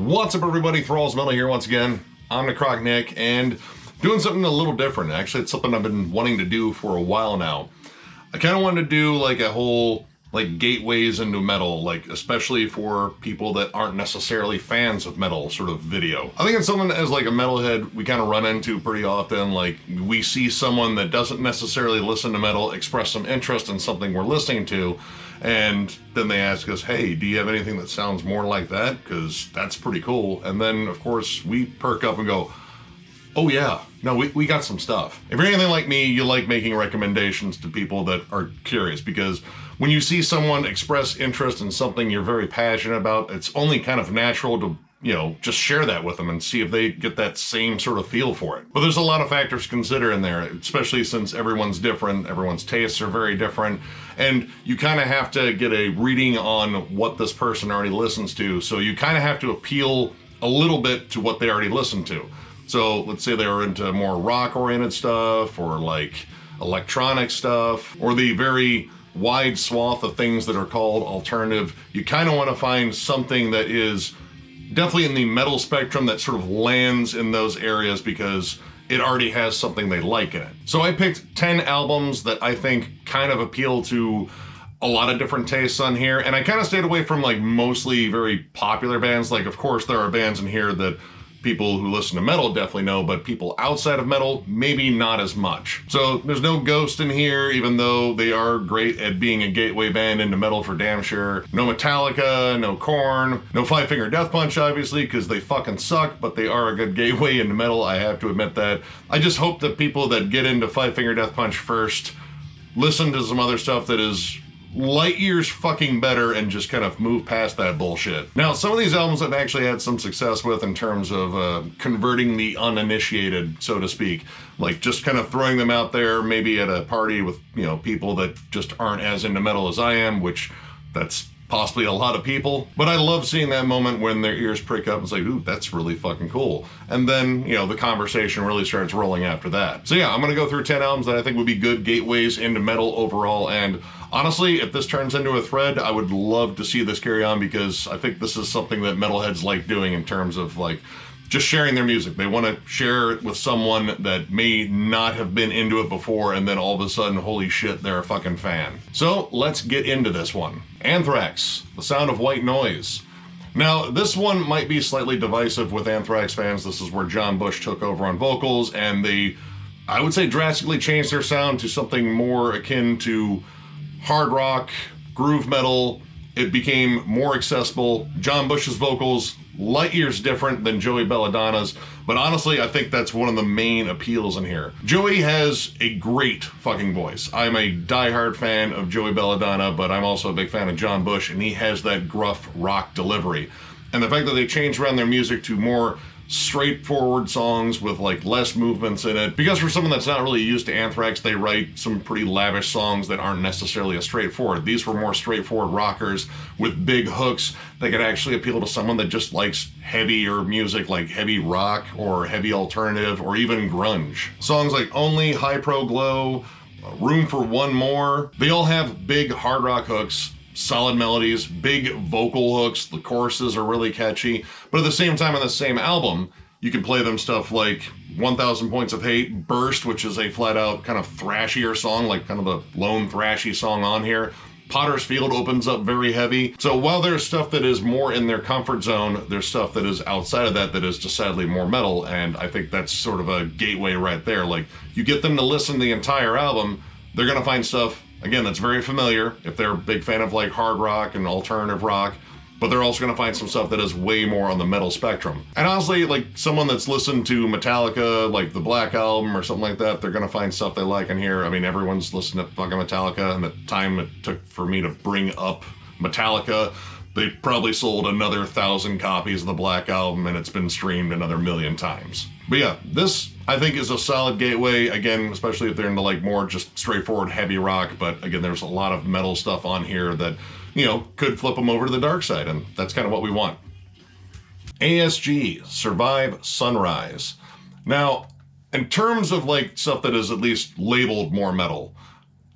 What's up, everybody? Thralls Metal here once again. I'm Necroc Nick, and doing something a little different. Actually, it's something I've been wanting to do for a while now. I kind of wanted to do like a whole gateways into metal, especially for people that aren't necessarily fans of metal sort of video. I think it's something as a metalhead we kind of run into pretty often. We see someone that doesn't necessarily listen to metal express some interest in something we're listening to, and then they ask us, hey, do you have anything that sounds more like that? Because that's pretty cool. And then of course we perk up and go, oh yeah, no, we got some stuff. If you're anything like me, you like making recommendations to people that are curious, because when you see someone express interest in something you're very passionate about, it's only kind of natural to, just share that with them and see if they get that same sort of feel for it. But there's a lot of factors to consider in there, especially since everyone's different, everyone's tastes are very different, and you kind of have to get a reading on what this person already listens to, so you kind of have to appeal a little bit to what they already listen to. So let's say they were into more rock-oriented stuff, or electronic stuff, or the very wide swath of things that are called alternative. You kind of want to find something that is definitely in the metal spectrum that sort of lands in those areas because it already has something they like in it. So I picked 10 albums that I think kind of appeal to a lot of different tastes on here, and I kind of stayed away from mostly very popular bands. Of course there are bands in here that people who listen to metal definitely know, but people outside of metal, maybe not as much. So there's no Ghost in here, even though they are great at being a gateway band into metal for damn sure. No Metallica, no Korn, no Five Finger Death Punch, obviously, because they fucking suck, but they are a good gateway into metal, I have to admit that. I just hope that people that get into Five Finger Death Punch first listen to some other stuff that is light years fucking better and just kind of move past that bullshit. Now, some of these albums I've actually had some success with in terms of converting the uninitiated, so to speak. Just kind of throwing them out there, maybe at a party with, people that just aren't as into metal as I am, which that's possibly a lot of people. But I love seeing that moment when their ears prick up and say, ooh, that's really fucking cool. And then, the conversation really starts rolling after that. So yeah, I'm gonna go through 10 albums that I think would be good gateways into metal overall, and honestly, if this turns into a thread, I would love to see this carry on, because I think this is something that metalheads like doing in terms of just sharing their music. They want to share it with someone that may not have been into it before, and then all of a sudden, holy shit, they're a fucking fan. So let's get into this one. Anthrax, The Sound of White Noise. Now, this one might be slightly divisive with Anthrax fans. This is where John Bush took over on vocals, and they, I would say, drastically changed their sound to something more akin to hard rock, groove metal. It became more accessible. John Bush's vocals, light years different than Joey Belladonna's, but honestly, I think that's one of the main appeals in here. Joey has a great fucking voice. I'm a diehard fan of Joey Belladonna, but I'm also a big fan of John Bush, and he has that gruff rock delivery. And the fact that they changed around their music to more straightforward songs with less movements in it, because for someone that's not really used to Anthrax, they write some pretty lavish songs that aren't necessarily as straightforward. These were more straightforward rockers with big hooks that could actually appeal to someone that just likes heavier music, like heavy rock or heavy alternative or even grunge. Songs like Only, High Pro Glow, Room for One More, they all have big hard rock hooks, solid melodies, big vocal hooks. The choruses are really catchy, but at the same time, on the same album, you can play them stuff like 1,000 Points of Hate, Burst, which is a flat out kind of thrashier song, kind of the lone thrashy song on here. Potter's Field opens up very heavy. So while there's stuff that is more in their comfort zone, there's stuff that is outside of that that is decidedly more metal, and I think that's sort of a gateway right there. You get them to listen to the entire album, they're gonna find stuff, again, that's very familiar if they're a big fan of hard rock and alternative rock, but they're also going to find some stuff that is way more on the metal spectrum. And honestly, someone that's listened to Metallica, the Black Album or something like that, they're going to find stuff they like in here. I mean, everyone's listened to fucking Metallica, and the time it took for me to bring up Metallica, they probably sold another 1,000 copies of the Black Album, and it's been streamed another 1,000,000 times. But yeah, this I think is a solid gateway, again, especially if they're into more just straightforward heavy rock, but again, there's a lot of metal stuff on here that, could flip them over to the dark side, and that's kind of what we want. ASG, Survive Sunrise. Now, in terms of stuff that is at least labeled more metal,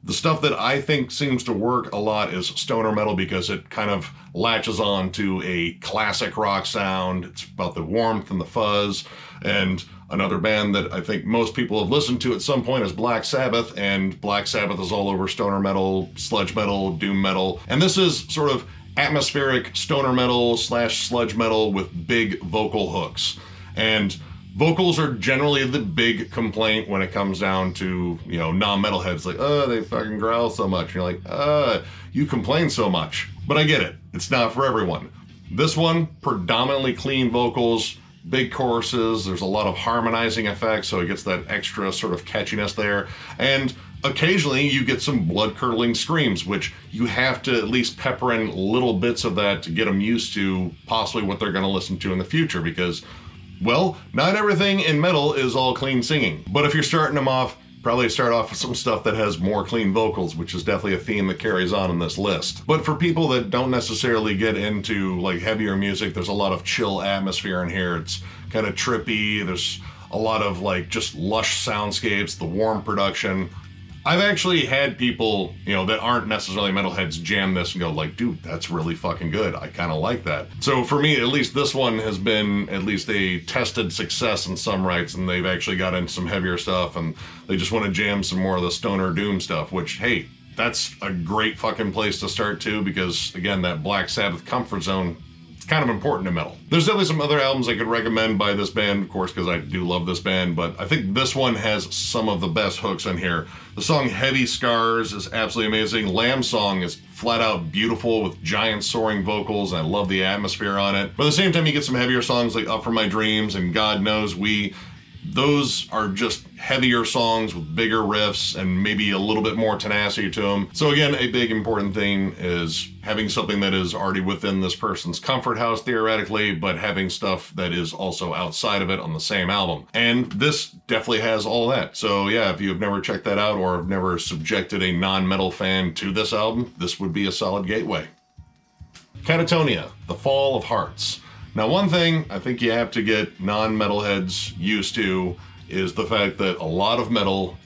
The stuff that I think seems to work a lot is stoner metal because it kind of latches on to a classic rock sound. It's about the warmth and the fuzz. And another band that I think most people have listened to at some point is Black Sabbath, and Black Sabbath is all over stoner metal, sludge metal, doom metal. And this is sort of atmospheric stoner metal / sludge metal with big vocal hooks. And vocals are generally the big complaint when it comes down to, non-metalheads. Like, they fucking growl so much. And you're like, you complain so much. But I get it. It's not for everyone. This one, predominantly clean vocals, big choruses. There's a lot of harmonizing effects, so it gets that extra sort of catchiness there. And occasionally you get some blood-curdling screams, which you have to at least pepper in little bits of that to get them used to possibly what they're going to listen to in the future, because, well, not everything in metal is all clean singing. But if you're starting them off, probably start off with some stuff that has more clean vocals, which is definitely a theme that carries on in this list. But for people that don't necessarily get into like heavier music, there's a lot of chill atmosphere in here. It's kind of trippy. There's a lot of like just lush soundscapes, the warm production. I've actually had people, that aren't necessarily metalheads jam this and go like, dude, that's really fucking good. I kind of like that. So for me, at least this one has been at least a tested success in some rights, and they've actually got into some heavier stuff and they just want to jam some more of the stoner doom stuff, which, hey, that's a great fucking place to start too, because again, that Black Sabbath comfort zone, it's kind of important to metal. There's definitely some other albums I could recommend by this band, of course, because I do love this band, but I think this one has some of the best hooks on here. The song Heavy Scars is absolutely amazing. Lamb Song is flat out beautiful with giant soaring vocals, and I love the atmosphere on it. But at the same time, you get some heavier songs like Up From My Dreams and God Knows We. Those are just heavier songs with bigger riffs and maybe a little bit more tenacity to them. So again, a big important thing is having something that is already within this person's comfort house theoretically, but having stuff that is also outside of it on the same album. And this definitely has all that. So yeah, if you've never checked that out or have never subjected a non-metal fan to this album, this would be a solid gateway. Catatonia, The Fall of Hearts. Now, one thing I think you have to get non-metalheads used to is the fact that a lot of metal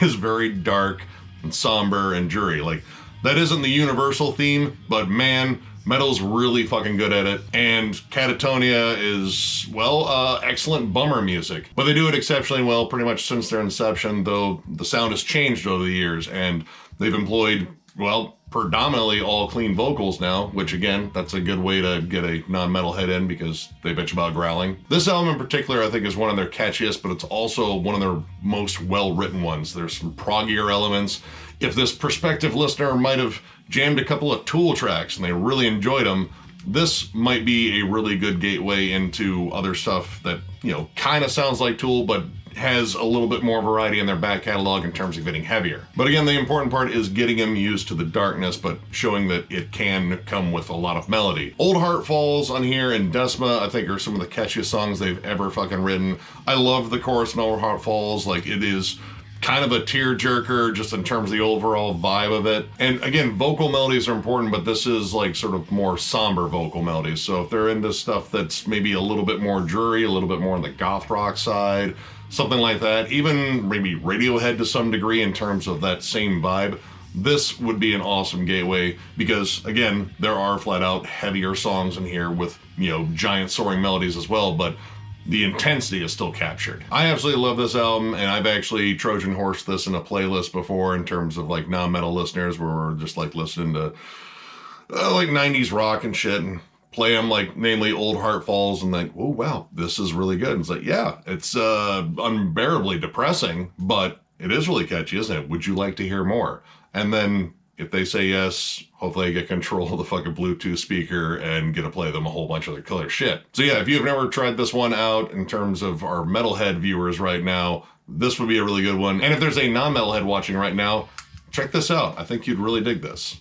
is very dark and somber and dreary. Like, that isn't the universal theme, but man, metal's really fucking good at it. And Catatonia is, well, excellent bummer music. But they do it exceptionally well pretty much since their inception, though the sound has changed over the years, and they've employed, well, predominantly all clean vocals now, which again, that's a good way to get a non-metalhead in because they bitch about growling. This album in particular, I think, is one of their catchiest, but it's also one of their most well-written ones. There's some proggier elements. If this prospective listener might have jammed a couple of Tool tracks and they really enjoyed them, this might be a really good gateway into other stuff that, kind of sounds like Tool, but has a little bit more variety in their back catalog in terms of getting heavier. But again, the important part is getting them used to the darkness, but showing that it can come with a lot of melody. Old Heart Falls on here and Desma, I think, are some of the catchiest songs they've ever fucking written. I love the chorus in Old Heart Falls. Like, it is kind of a tearjerker just in terms of the overall vibe of it. And again, vocal melodies are important, but this is like sort of more somber vocal melodies. So if they're into stuff that's maybe a little bit more dreary, a little bit more on the goth rock side, something like that, even maybe Radiohead to some degree in terms of that same vibe, this would be an awesome gateway because, again, there are flat out heavier songs in here with, giant soaring melodies as well, but the intensity is still captured. I absolutely love this album, and I've actually Trojan horsed this in a playlist before in terms of like non-metal listeners where we're just like listening to like 90s rock and shit and play them, like namely Old Heart Falls, and like, oh wow, this is really good. And it's like, yeah, it's unbearably depressing, but it is really catchy, isn't it? Would you like to hear more? And then if they say yes, hopefully I get control of the fucking Bluetooth speaker and get to play them a whole bunch of their killer shit. So yeah, if you've never tried this one out in terms of our metalhead viewers right now, this would be a really good one. And if there's a non-metalhead watching right now, check this out. I think you'd really dig this.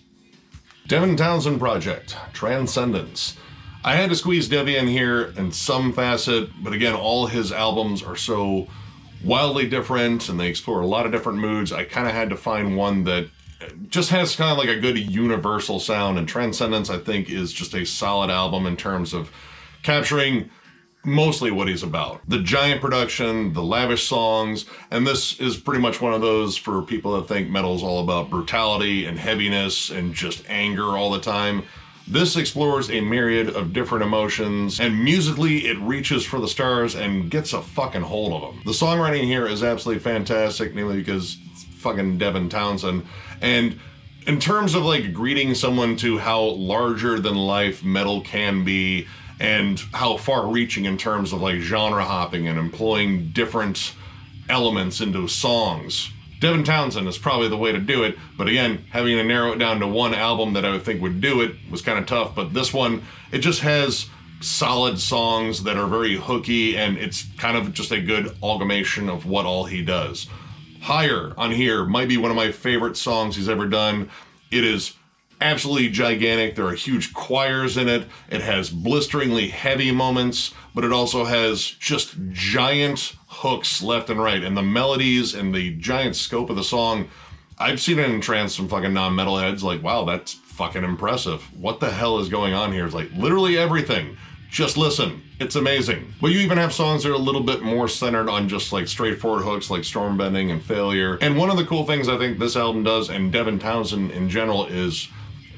Devin Townsend Project, Transcendence. I had to squeeze Devi in here in some facet, but again, all his albums are so wildly different and they explore a lot of different moods. I kind of had to find one that just has kind of like a good universal sound, and Transcendence, I think, is just a solid album in terms of capturing mostly what he's about. The giant production, the lavish songs, and this is pretty much one of those for people that think metal is all about brutality and heaviness and just anger all the time. This explores a myriad of different emotions, and musically it reaches for the stars and gets a fucking hold of them. The songwriting here is absolutely fantastic, namely because it's fucking Devin Townsend. And in terms of like greeting someone to how larger than life metal can be, and how far reaching in terms of like genre hopping and employing different elements into songs, Devin Townsend is probably the way to do it, but again, having to narrow it down to one album that I would think would do it was kind of tough, but this one, it just has solid songs that are very hooky, and it's kind of just a good amalgamation of what all he does. Higher on here might be one of my favorite songs he's ever done. It is absolutely gigantic. There are huge choirs in it. It has blisteringly heavy moments, but it also has just giant hooks left and right. And the melodies and the giant scope of the song, I've seen it in trance from fucking non-metalheads. Like, wow, that's fucking impressive. What the hell is going on here? It's like literally everything. Just listen. It's amazing. But you even have songs that are a little bit more centered on just like straightforward hooks like Stormbending and Failure. And one of the cool things I think this album does, and Devin Townsend in general, is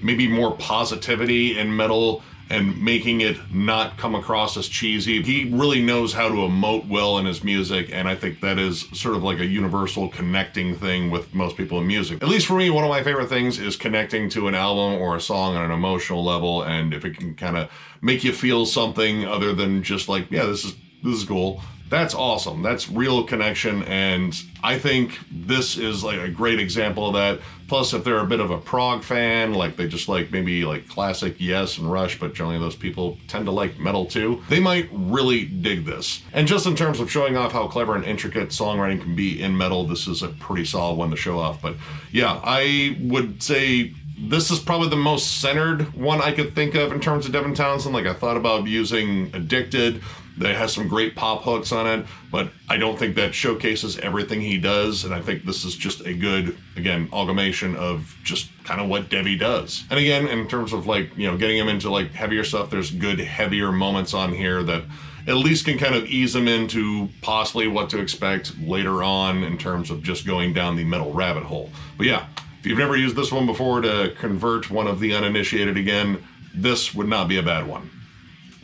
maybe more positivity in metal and making it not come across as cheesy. He really knows how to emote well in his music, and I think that is sort of like a universal connecting thing with most people in music. At least for me, one of my favorite things is connecting to an album or a song on an emotional level, and if it can kind of make you feel something other than just like, yeah, this is cool. That's awesome. That's real connection, and I think this is like a great example of that. Plus, if they're a bit of a prog fan, like they just like maybe like classic Yes and Rush, but generally those people tend to like metal too, they might really dig this. And just in terms of showing off how clever and intricate songwriting can be in metal, this is a pretty solid one to show off. But yeah, I would say this is probably the most centered one I could think of in terms of Devin Townsend. Like, I thought about using Addicted. That has some great pop hooks on it, but I don't think that showcases everything he does, and I think this is just a good, again, amalgamation of just kind of what Devi does. And again, in terms of like, you know, getting him into like heavier stuff, there's good heavier moments on here that at least can kind of ease him into possibly what to expect later on in terms of just going down the metal rabbit hole. But yeah, if you've never used this one before to convert one of the uninitiated again, this would not be a bad one.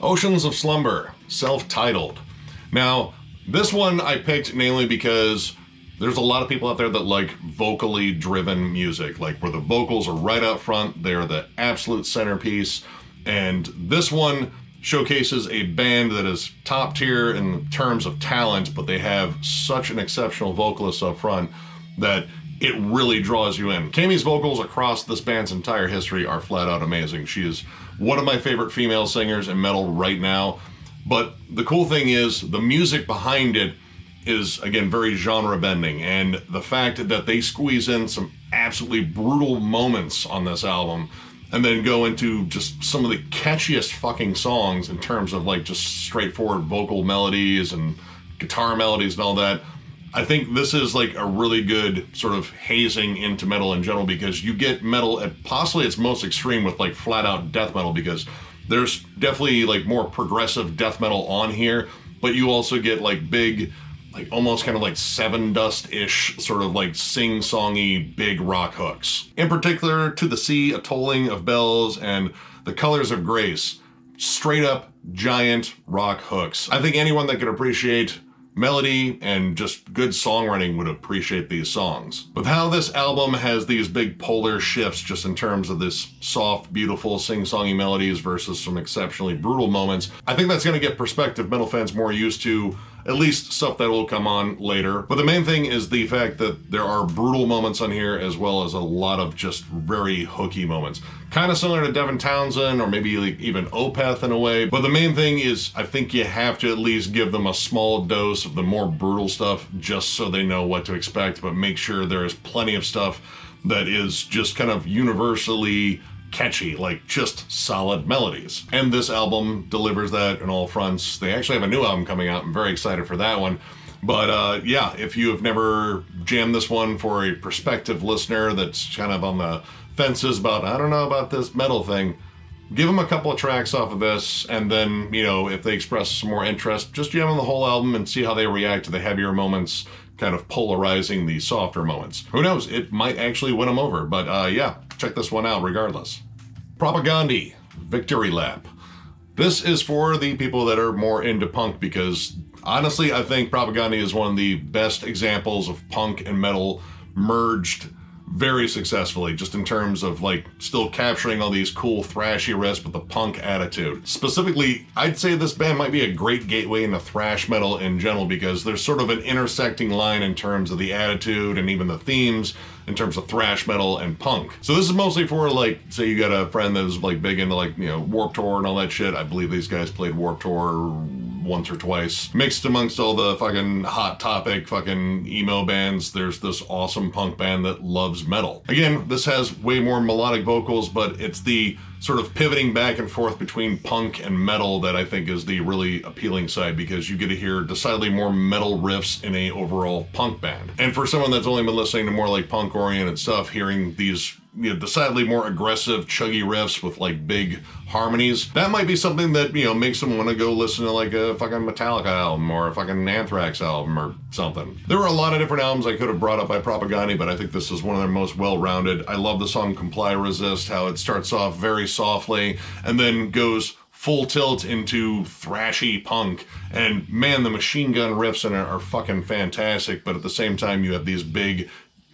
Oceans of Slumber, self-titled. Now, this one I picked mainly because there's a lot of people out there that like vocally driven music, like where the vocals are right up front, they're the absolute centerpiece, and this one showcases a band that is top tier in terms of talent, but they have such an exceptional vocalist up front that it really draws you in. Cammie's vocals across this band's entire history are flat out amazing. She is one of my favorite female singers in metal right now. But the cool thing is the music behind it is, again, very genre bending. And the fact that they squeeze in some absolutely brutal moments on this album and then go into just some of the catchiest fucking songs in terms of like just straightforward vocal melodies and guitar melodies and all that. I think this is like a really good sort of hazing into metal in general, because you get metal at possibly its most extreme with like flat out death metal, because there's definitely like more progressive death metal on here, but you also get like big, like almost kind of like Seven Dust-ish sort of like sing-songy big rock hooks. In particular, To the Sea, A Tolling of Bells, and The Colors of Grace. Straight up giant rock hooks. I think anyone that can appreciate melody and just good songwriting would appreciate these songs. With how this album has these big polar shifts just in terms of this soft, beautiful, sing-songy melodies versus some exceptionally brutal moments, I think that's going to get prospective metal fans more used to at least stuff that will come on later. But the main thing is the fact that there are brutal moments on here as well as a lot of just very hooky moments. Kind of similar to Devin Townsend or maybe like even Opeth in a way. But the main thing is I think you have to at least give them a small dose of the more brutal stuff just so they know what to expect, but make sure there is plenty of stuff that is just kind of universally catchy, like just solid melodies. And this album delivers that on all fronts. They actually have a new album coming out. I'm very excited for that one. But yeah, if you have never jammed this one for a prospective listener that's kind of on the fences about, I don't know about this metal thing, give them a couple of tracks off of this, and then, you know, if they express some more interest, just jam on the whole album and see how they react to the heavier moments, kind of polarizing the softer moments. Who knows, it might actually win them over, but yeah, check this one out regardless. Propagandhi, Victory Lap. This is for the people that are more into punk, because honestly, I think Propagandhi is one of the best examples of punk and metal merged very successfully, just in terms of like still capturing all these cool thrashy riffs with the punk attitude. Specifically, I'd say this band might be a great gateway into thrash metal in general, because there's sort of an intersecting line in terms of the attitude and even the themes in terms of thrash metal and punk. So this is mostly for, like, say you got a friend that was like big into, like, you know, Warped Tour and all that shit. I believe these guys played Warped Tour once or twice. Mixed amongst all the fucking Hot Topic fucking emo bands, there's this awesome punk band that loves metal. Again, this has way more melodic vocals, but it's the sort of pivoting back and forth between punk and metal that I think is the really appealing side, because you get to hear decidedly more metal riffs in a overall punk band. And for someone that's only been listening to more like punk oriented stuff, hearing these, you know, decidedly more aggressive, chuggy riffs with like big harmonies, that might be something that, you know, makes them want to go listen to like a fucking Metallica album or a fucking Anthrax album or something. There were a lot of different albums I could have brought up by Propagandhi, but I think this is one of their most well-rounded. I love the song Comply Resist, how it starts off very softly and then goes full tilt into thrashy punk, and man, the machine gun riffs in it are fucking fantastic, but at the same time you have these big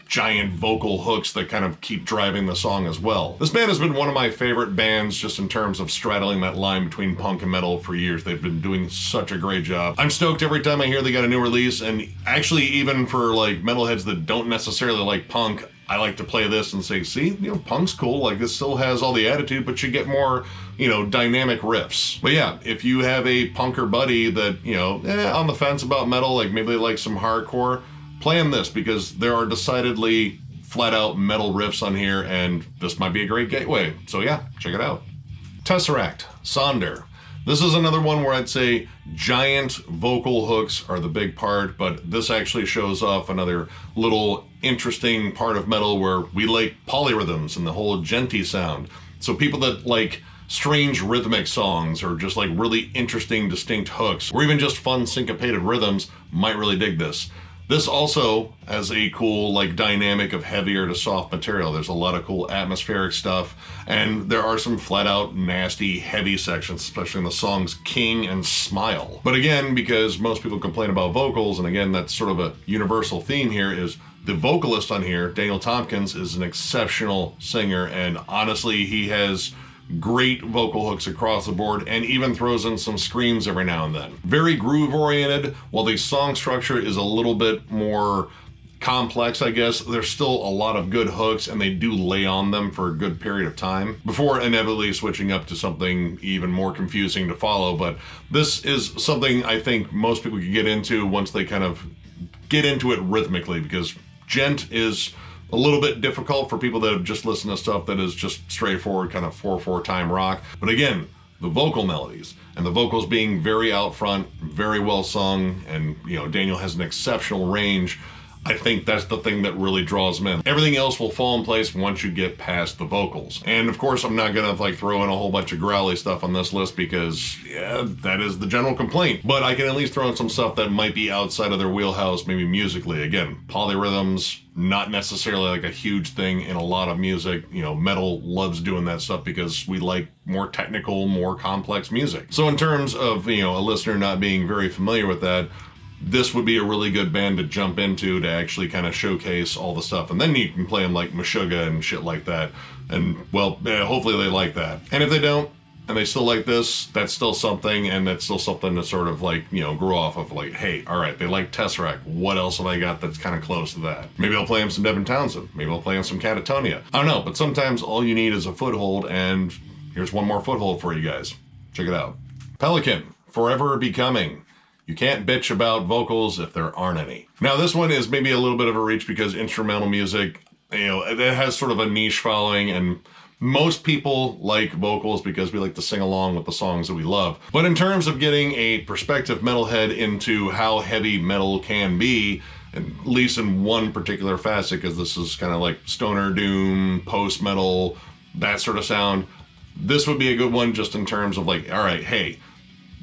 giant vocal hooks that kind of keep driving the song as well. This band has been one of my favorite bands just in terms of straddling that line between punk and metal for years. They've been doing such a great job. I'm stoked every time I hear they got a new release, and actually even for like metalheads that don't necessarily like punk, I like to play this and say, see, you know, punk's cool, like this still has all the attitude, but you get more, you know, dynamic riffs. But yeah, if you have a punker buddy that, you know, on the fence about metal, like maybe they like some hardcore, play them this, because there are decidedly flat out metal riffs on here, and this might be a great gateway. So yeah, check it out. Tesseract Sunder. This is another one where I'd say giant vocal hooks are the big part, but this actually shows off another little interesting part of metal where we like polyrhythms and the whole djenty sound. So people that like strange rhythmic songs or just like really interesting distinct hooks or even just fun syncopated rhythms might really dig this. This also has a cool like dynamic of heavier to soft material. There's a lot of cool atmospheric stuff, and there are some flat out nasty heavy sections, especially in the songs King and Smile. But again, because most people complain about vocals, and again that's sort of a universal theme here, is the vocalist on here, Daniel Tompkins, is an exceptional singer, and honestly he has great vocal hooks across the board, and even throws in some screams every now and then. Very groove oriented. While the song structure is a little bit more complex, I guess, there's still a lot of good hooks, and they do lay on them for a good period of time before inevitably switching up to something even more confusing to follow. But this is something I think most people can get into once they kind of get into it rhythmically, because djent is a little bit difficult for people that have just listened to stuff that is just straightforward kind of 4/4 time rock. But again, the vocal melodies and the vocals being very out front, very well sung, and you know, Daniel has an exceptional range. I think that's the thing that really draws them in. Everything else will fall in place once you get past the vocals. And of course, I'm not gonna like throw in a whole bunch of growly stuff on this list because, yeah, that is the general complaint. But I can at least throw in some stuff that might be outside of their wheelhouse, maybe musically. Again, polyrhythms, not necessarily like a huge thing in a lot of music. You know, metal loves doing that stuff because we like more technical, more complex music. So in terms of, you know, a listener not being very familiar with that, this would be a really good band to jump into to actually kind of showcase all the stuff. And then you can play them like Meshuggah and shit like that. And, well, hopefully they like that. And if they don't, and they still like this, that's still something, and that's still something to sort of like, you know, grow off of. Like, hey, all right, they like Tesseract. What else have I got that's kind of close to that? Maybe I'll play them some Devin Townsend. Maybe I'll play them some Catatonia. I don't know, but sometimes all you need is a foothold, and here's one more foothold for you guys. Check it out. Pelican, Forever Becoming. You can't bitch about vocals if there aren't any. Now this one is maybe a little bit of a reach because instrumental music, you know, it has sort of a niche following, and most people like vocals because we like to sing along with the songs that we love. But in terms of getting a prospective metalhead into how heavy metal can be, at least in one particular facet, because this is kind of like stoner doom, post-metal, that sort of sound, this would be a good one just in terms of like, all right, hey,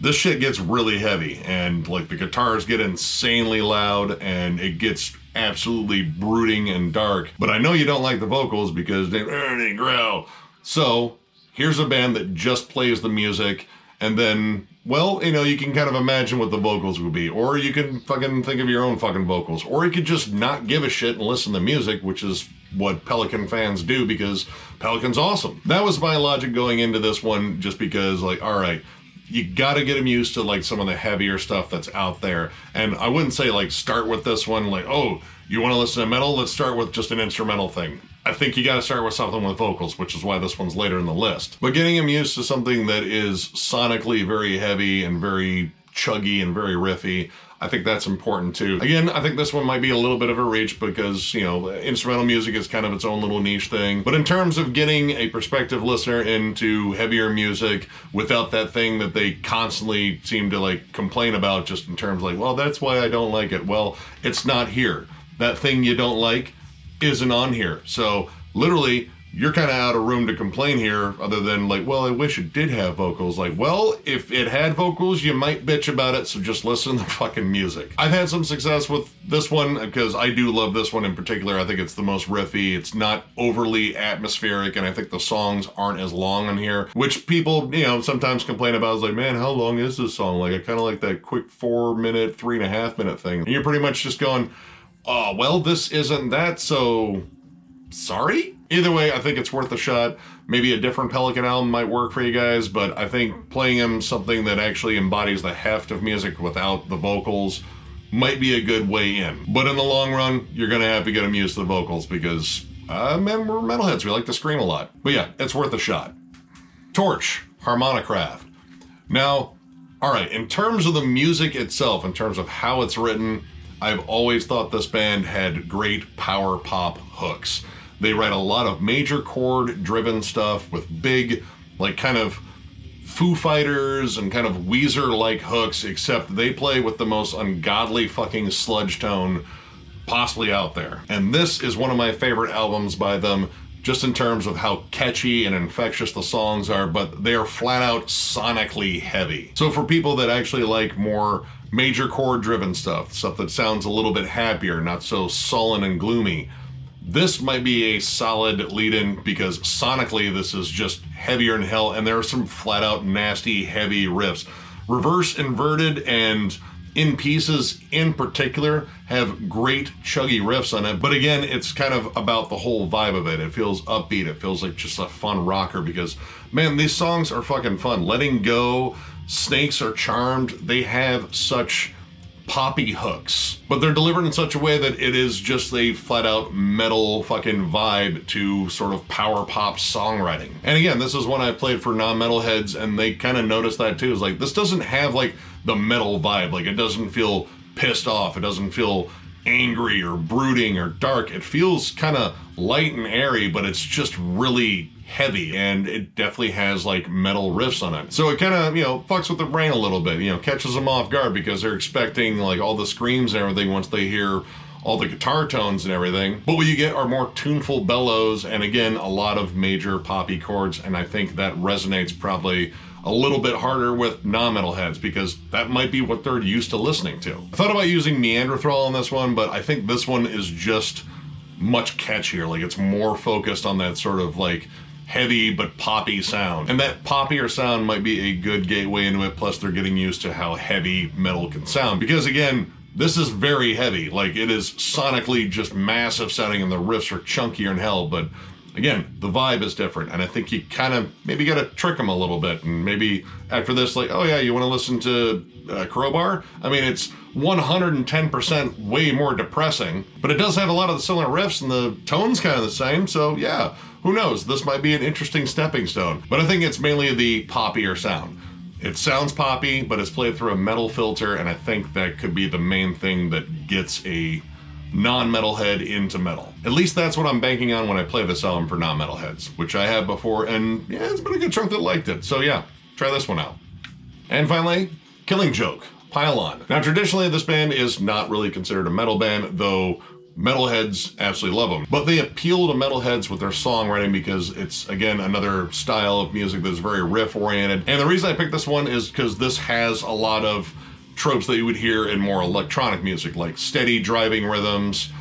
this shit gets really heavy and like the guitars get insanely loud and it gets absolutely brooding and dark, but I know you don't like the vocals because they growl. So here's a band that just plays the music, and then, well, you know, you can kind of imagine what the vocals would be, or you can fucking think of your own fucking vocals, or you could just not give a shit and listen to music, which is what Pelican fans do because Pelican's awesome. That was my logic going into this one, just because like, all right, you gotta get them used to like some of the heavier stuff that's out there. And I wouldn't say like start with this one like, oh, you want to listen to metal? Let's start with just an instrumental thing. I think you got to start with something with vocals, which is why this one's later in the list. But getting them used to something that is sonically very heavy and very chuggy and very riffy, I think that's important too. Again, I think this one might be a little bit of a reach because, you know, instrumental music is kind of its own little niche thing. But in terms of getting a prospective listener into heavier music without that thing that they constantly seem to like complain about, just in terms like, well, that's why I don't like it. Well, it's not here. That thing you don't like isn't on here. So literally, you're kind of out of room to complain here, other than like, well, I wish it did have vocals. Like, well, if it had vocals, you might bitch about it, so just listen to the fucking music. I've had some success with this one because I do love this one in particular. I think it's the most riffy. It's not overly atmospheric, and I think the songs aren't as long on here, which people, you know, sometimes complain about. Is like, man, how long is this song? Like, I kind of like that quick 4 minute, 3.5 minute thing. And you're pretty much just going, oh, well, this isn't that, so sorry? Either way, I think it's worth a shot. Maybe a different Pelican album might work for you guys, but I think playing them something that actually embodies the heft of music without the vocals might be a good way in. But in the long run, you're going to have to get them used to the vocals because, man, we're metalheads. We like to scream a lot. But yeah, it's worth a shot. Torch, Harmonicraft. Now, all right, in terms of the music itself, in terms of how it's written, I've always thought this band had great power pop hooks. They write a lot of major chord driven stuff with big, like kind of Foo Fighters and kind of Weezer-like hooks, except they play with the most ungodly fucking sludge tone possibly out there. And this is one of my favorite albums by them, just in terms of how catchy and infectious the songs are, but they are flat out sonically heavy. So for people that actually like more major chord driven stuff that sounds a little bit happier, not so sullen and gloomy, this might be a solid lead-in because sonically this is just heavier than hell, and there are some flat out nasty heavy riffs. Reverse Inverted and In Pieces in particular have great chuggy riffs on it, but again, it's kind of about the whole vibe of it. It feels upbeat, it feels like just a fun rocker because, man, these songs are fucking fun. Letting Go, Snakes Are Charmed, they have such poppy hooks, but they're delivered in such a way that it is just a flat out metal fucking vibe to sort of power pop songwriting. And again, this is one I played for non-metalheads, and they kind of noticed that too. It's like, this doesn't have like the metal vibe. Like, it doesn't feel pissed off. It doesn't feel angry or brooding or dark. It feels kind of light and airy, but it's just really heavy, and it definitely has like metal riffs on it. So it kind of, you know, fucks with the brain a little bit, you know, catches them off guard because they're expecting like all the screams and everything once they hear all the guitar tones and everything. But what you get are more tuneful bellows and, again, a lot of major poppy chords, and I think that resonates probably a little bit harder with non-metalheads because that might be what they're used to listening to. I thought about using Neanderthal on this one, but I think this one is just much catchier. Like, it's more focused on that sort of like heavy but poppy sound, and that poppier sound might be a good gateway into it. Plus, they're getting used to how heavy metal can sound because, again, this is very heavy. Like, it is sonically just massive sounding, and the riffs are chunkier than hell, but again, the vibe is different, and I think you kind of maybe got to trick them a little bit, and maybe after this, like, oh yeah, you want to listen to Crowbar? I mean, it's 110% way more depressing, but it does have a lot of the similar riffs, and the tone's kind of the same, so yeah, who knows? This might be an interesting stepping stone. But I think it's mainly the poppier sound. It sounds poppy, but it's played through a metal filter, and I think that could be the main thing that gets a non-metalhead into metal. At least that's what I'm banking on when I play this album for non-metalheads, which I have before, and yeah, it's been a good chunk that liked it. So yeah, try this one out. And finally, Killing Joke, Pylon. Now, traditionally, this band is not really considered a metal band, though metalheads absolutely love them. But they appeal to metalheads with their songwriting because it's, again, another style of music that's very riff-oriented. And the reason I picked this one is because this has a lot of tropes that you would hear in more electronic music, like steady driving rhythms,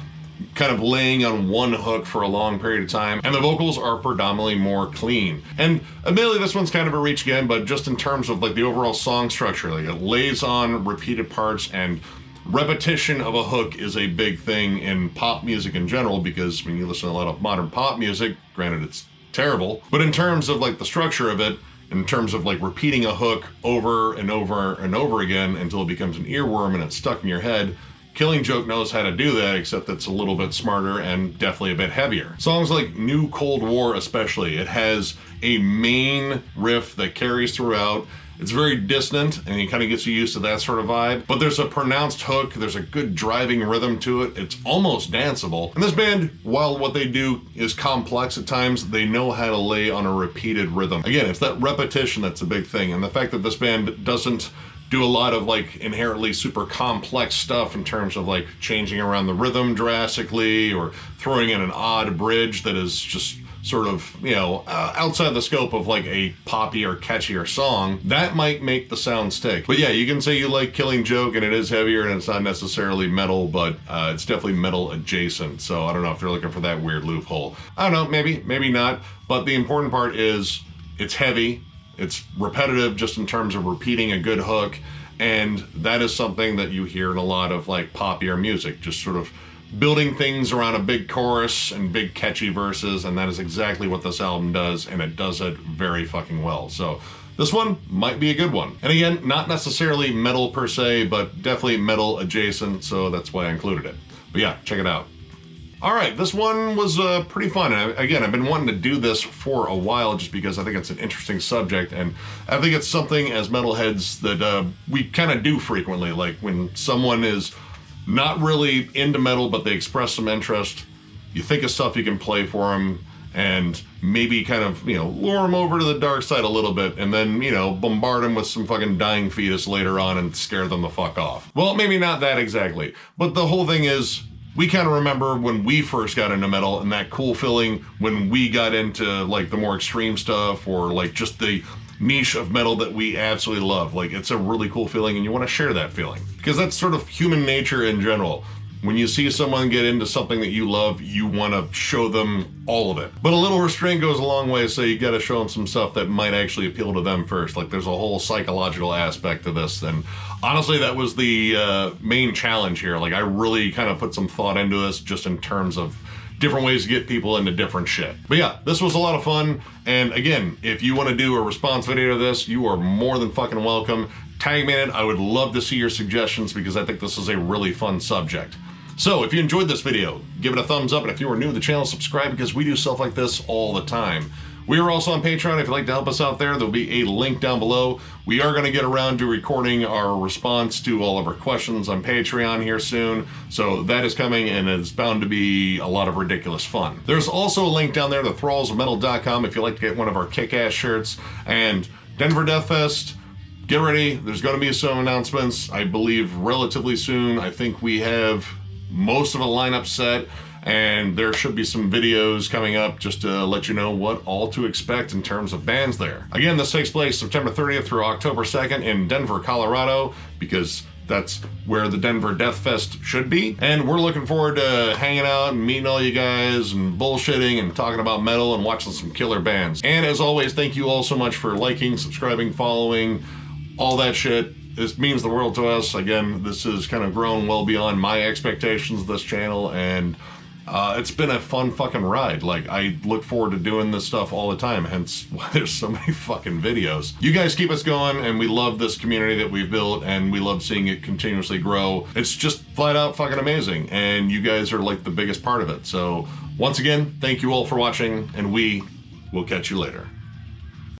kind of laying on one hook for a long period of time, and the vocals are predominantly more clean. And admittedly, this one's kind of a reach again, but just in terms of like the overall song structure, like it lays on repeated parts, and repetition of a hook is a big thing in pop music in general, because when you listen to a lot of modern pop music, granted it's terrible, but in terms of like the structure of it, in terms of like repeating a hook over and over and over again until it becomes an earworm and it's stuck in your head, Killing Joke knows how to do that, except it's a little bit smarter and definitely a bit heavier. Songs like New Cold War especially, it has a main riff that carries throughout. It's very dissonant, and it kind of gets you used to that sort of vibe. But there's a pronounced hook, there's a good driving rhythm to it, it's almost danceable. And this band, while what they do is complex at times, they know how to lay on a repeated rhythm. Again, it's that repetition that's a big thing, and the fact that this band doesn't do a lot of like inherently super complex stuff in terms of like changing around the rhythm drastically or throwing in an odd bridge that is just sort of, you know, outside the scope of like a poppy or catchier song, that might make the sound stick. But yeah, you can say you like Killing Joke and it is heavier and it's not necessarily metal, but it's definitely metal adjacent. So I don't know if they're looking for that weird loophole. I don't know, maybe not. But the important part is it's heavy, it's repetitive just in terms of repeating a good hook. And that is something that you hear in a lot of like poppier music, just sort of building things around a big chorus and big catchy verses, and that is exactly what this album does, and it does it very fucking well. So this one might be a good one. And again, not necessarily metal per se, but definitely metal adjacent, so that's why I included it. But yeah, check it out. All right, this one was pretty fun. Again, I've been wanting to do this for a while just because I think it's an interesting subject, and I think it's something as metalheads that we kind of do frequently. Like when someone is not really into metal, but they express some interest, you think of stuff you can play for them and maybe kind of, you know, lure them over to the dark side a little bit and then, you know, bombard them with some fucking dying fetus later on and scare them the fuck off. Well, maybe not that exactly, but the whole thing is we kind of remember when we first got into metal and that cool feeling when we got into like the more extreme stuff or like just the niche of metal that we absolutely love. Like, it's a really cool feeling and you want to share that feeling because that's sort of human nature in general. When you see someone get into something that you love, you want to show them all of it. But a little restraint goes a long way, so you got to show them some stuff that might actually appeal to them first. Like, there's a whole psychological aspect to this, and honestly, that was the main challenge here. Like, I really kind of put some thought into this just in terms of different ways to get people into different shit. But yeah, this was a lot of fun, and again, if you want to do a response video to this, you are more than fucking welcome. Tag me in it. I would love to see your suggestions because I think this is a really fun subject. So if you enjoyed this video, give it a thumbs up, and if you are new to the channel, subscribe because we do stuff like this all the time. We are also on Patreon. If you'd like to help us out there, there'll be a link down below. We are going to get around to recording our response to all of our questions on Patreon here soon, so that is coming, and it's bound to be a lot of ridiculous fun. There's also a link down there to thrallsofmetal.com if you'd like to get one of our kick-ass shirts. And Denver Death Fest, get ready. There's going to be some announcements, I believe, relatively soon. I think we have most of the lineup set, and there should be some videos coming up just to let you know what all to expect in terms of bands there. Again, this takes place September 30th through October 2nd in Denver, Colorado, because that's where the Denver Death Fest should be. And we're looking forward to hanging out and meeting all you guys and bullshitting and talking about metal and watching some killer bands. And as always, thank you all so much for liking, subscribing, following, all that shit. This means the world to us. Again, this has kind of grown well beyond my expectations of this channel, and it's been a fun fucking ride. Like, I look forward to doing this stuff all the time, hence why there's so many fucking videos. You guys keep us going, and we love this community that we've built, and we love seeing it continuously grow. It's just flat out fucking amazing, and you guys are like the biggest part of it. So once again, thank you all for watching, and we will catch you later.